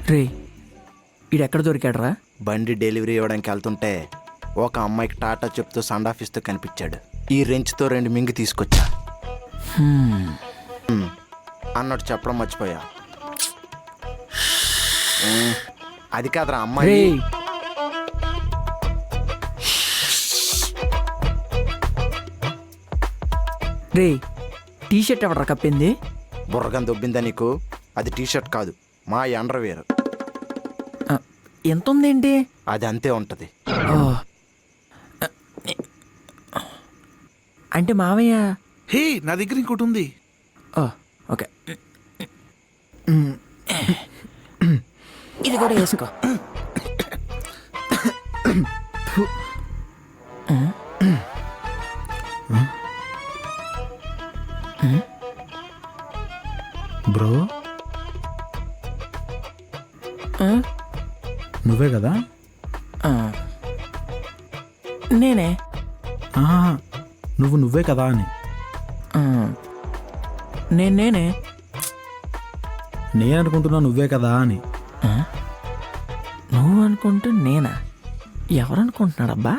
రే ఈడెక్కడ దొరికాడరా? బండి డెలివరీ ఇవ్వడానికి వెళ్తుంటే ఒక అమ్మాయికి టాటా చెప్తూ సండాఫిస్తూ కనిపించాడు. ఈ రెంచ్తో 2 మింగి తీసుకొచ్చా అన్నట్టు చెప్పడం మర్చిపోయా. అది కాదురా అమ్మాయి. రే రే టీషర్ట్ ఎవడరా కప్పింది? బుర్రగం దొబ్బిందా నీకు? అది టీషర్ట్ కాదు, మా అండర్వేర్. ఎంత ఉందేంటి? అది అంతే ఉంటుంది. అంటే మావయ్య హే, నా దగ్గర ఇంకోటి ఉంది. ఓకే, ఇది కూడా వేసుకో. బ్రో, నువ్వే కదా? నేనే. నువ్వే కదా అని. నేనే నేను అనుకుంటున్నా నువ్వే కదా అని. నువ్వు అనుకుంటూ నేనా? ఎవరనుకుంటున్నాడబ్బా?